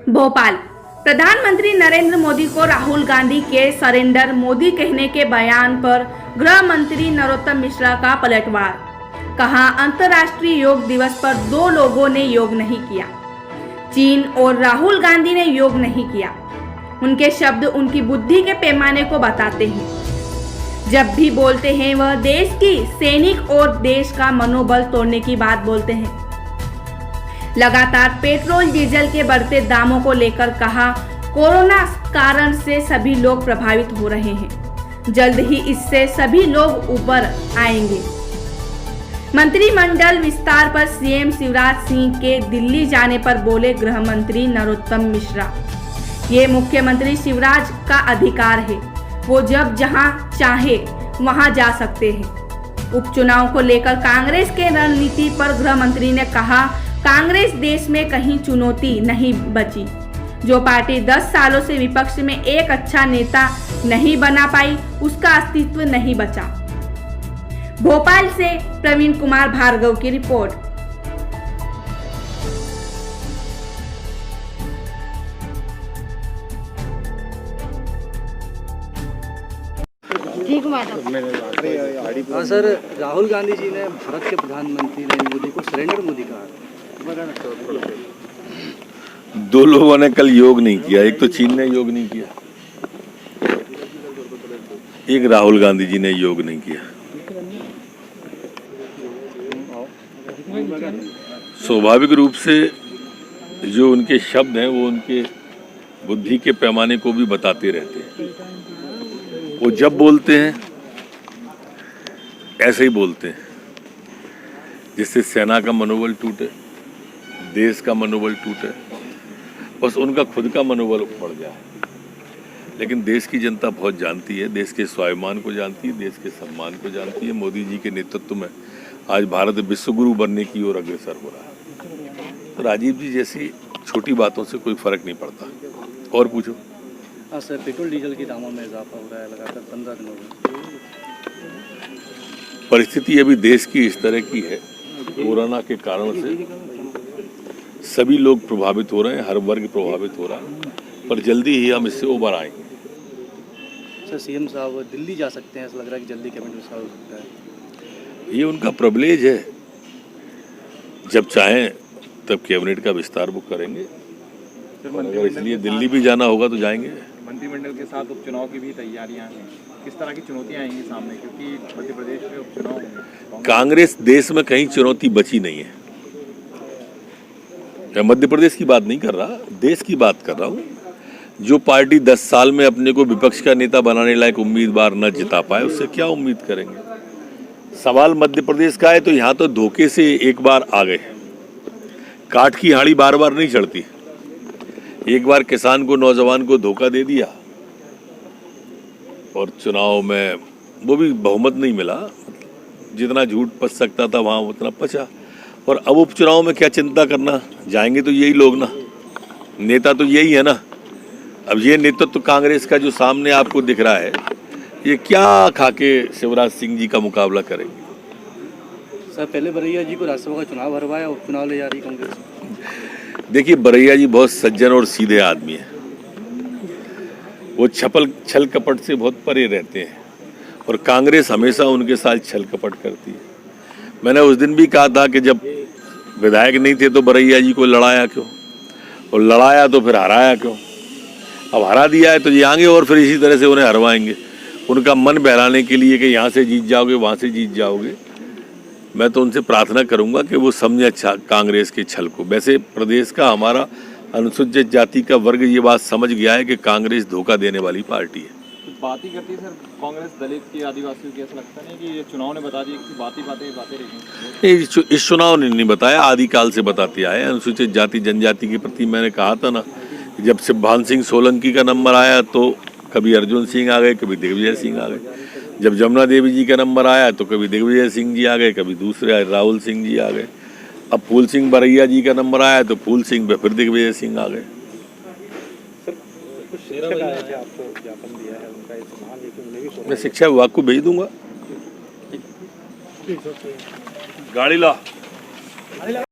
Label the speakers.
Speaker 1: भोपाल। प्रधानमंत्री नरेंद्र मोदी को राहुल गांधी के सरेंडर मोदी कहने के बयान पर गृह मंत्री नरोत्तम मिश्रा का पलटवार। कहा, अंतर्राष्ट्रीय योग दिवस पर दो लोगों ने योग नहीं किया। चीन और राहुल गांधी ने योग नहीं किया। उनके शब्द उनकी बुद्धि के पैमाने को बताते हैं। जब भी बोलते हैं वह देश की सैनिक और देश का मनोबल तोड़ने की बात बोलते हैं। लगातार पेट्रोल डीजल के बढ़ते दामों को लेकर कहा, कोरोना कारण से सभी लोग प्रभावित हो रहे हैं। जल्द ही इससे सभी लोग ऊपर आएंगे। मंत्रिमंडल विस्तार पर सीएम शिवराज सिंह के दिल्ली जाने पर बोले गृह मंत्री नरोत्तम मिश्रा। ये मुख्यमंत्री शिवराज का अधिकार है, वो जब जहां चाहे वहां जा सकते हैं। उपचुनाव को लेकर कांग्रेस के रणनीति पर गृह मंत्री ने कहा, कांग्रेस देश में कहीं चुनौती नहीं बची। जो पार्टी 10 सालों से विपक्ष में एक अच्छा नेता नहीं बना पाई, उसका अस्तित्व नहीं बचा। भोपाल से प्रवीण कुमार भार्गव की रिपोर्ट।
Speaker 2: हाँ सर, राहुल गांधी जी ने भारत के प्रधानमंत्री नरेंद्र मोदी को सरेंडर मोदी कहा।
Speaker 3: दो लोगों ने कल योग नहीं किया। एक तो चीन ने योग नहीं किया, एक राहुल गांधी जी ने योग नहीं किया। स्वाभाविक रूप से जो उनके शब्द हैं वो उनके बुद्धि के पैमाने को भी बताते रहते हैं। वो जब बोलते हैं ऐसे ही बोलते हैं, जिससे सेना का मनोबल टूटे, देश का मनोबल टूटे, बस उनका खुद का मनोबल बढ़ जाए। लेकिन देश की जनता बहुत जानती है, देश के स्वाभिमान को जानती है, देश के सम्मान को जानती है। मोदी जी के नेतृत्व में आज भारत विश्वगुरु बनने की ओर अग्रसर हो रहा है। तो राजीव जी जैसी छोटी बातों से कोई फर्क नहीं पड़ता। और पूछो।
Speaker 2: हाँ सर, पेट्रोल डीजल के दामों में इजाफा हो रहा है लगातार 15 दिनों में।
Speaker 3: परिस्थिति अभी देश की इस तरह की है, कोरोना के कारण से सभी लोग प्रभावित हो रहे हैं, हर वर्ग प्रभावित हो रहा है, पर जल्दी ही हम इससे उबर आएंगे।
Speaker 2: सर, सीएम साहब दिल्ली जा सकते हैं, ऐसा लग रहा है कि जल्दी कैबिनेट विस्तार हो सकता है।
Speaker 3: ये उनका प्रिविलेज है, जब चाहें तब कैबिनेट का विस्तार वो करेंगे। अगर इसलिए दिल्ली भी जाना होगा तो जाएंगे।
Speaker 4: मंत्रिमंडल के साथ उपचुनाव की भी तैयारियां हैं, किस तरह की चुनौतियां आएंगी सामने, क्योंकि मध्य प्रदेश में उपचुनाव होंगे।
Speaker 3: कांग्रेस देश में कहीं चुनौती बची नहीं है। मैं मध्य प्रदेश की बात नहीं कर रहा, देश की बात कर रहा हूँ। जो पार्टी 10 साल में अपने को विपक्ष का नेता बनाने लायक उम्मीदवार न जिता पाए, उससे क्या उम्मीद करेंगे। सवाल मध्य प्रदेश का है तो यहाँ तो धोखे से एक बार आ गए। काठ की हाड़ी बार बार नहीं चढ़ती। एक बार किसान को, नौजवान को धोखा दे दिया और चुनाव में वो भी बहुमत नहीं मिला। जितना झूठ पच सकता था वहाँ उतना पचा। और अब उपचुनाव में क्या चिंता करना, जाएंगे तो यही लोग ना, नेता तो यही है ना। अब ये नेतृत्व तो कांग्रेस का जो सामने आपको दिख रहा है, ये क्या खाके शिवराज सिंह जी का मुकाबला करेंगे।
Speaker 2: सर, पहले बरैया जी को राज्यसभा का चुनाव हरवाया, उपचुनाव ले जा रही कांग्रेस।
Speaker 3: देखिए, बरैया जी बहुत सज्जन और सीधे आदमी है। वो छल कपट से बहुत परे रहते हैं और कांग्रेस हमेशा उनके साथ छल कपट करती है। मैंने उस दिन भी कहा था कि जब विधायक नहीं थे तो बरैया जी को लड़ाया क्यों, और लड़ाया तो फिर हराया क्यों। अब हरा दिया है तो ये आएंगे और फिर इसी तरह से उन्हें हरवाएंगे, उनका मन बहलाने के लिए कि यहाँ से जीत जाओगे, वहाँ से जीत जाओगे। मैं तो उनसे प्रार्थना करूंगा कि वो समझे अच्छा कांग्रेस के छल को। वैसे प्रदेश का हमारा अनुसूचित जाति का वर्ग ये बात समझ गया है कि कांग्रेस धोखा देने वाली पार्टी है।
Speaker 4: तो बात ही करती है सर कांग्रेस दलित की, आदिवासियों की। ऐसा लगता नहीं कि ये चुनाव ने बता दिया कि बातें रहेंगी।
Speaker 3: इस चुनाव ने नहीं बताया, आदिकाल से बताते आए। अनुसूचित जाति जनजाति के प्रति मैंने कहा था ना, जब शिवभान सिंह सोलंकी का नंबर आया तो कभी अर्जुन सिंह आ गए, कभी दिग्विजय सिंह आ गए। जब जमुना देवी जी का नंबर आया तो कभी दिग्विजय सिंह जी आ गए, कभी दूसरे राहुल सिंह जी आ गए। अब फूल सिंह बरैया जी का नंबर आया तो फूल सिंह पे फिर दिग्विजय सिंह आ गए। मैं शिक्षा विभाग को भेज दूंगा। गाड़ी ला।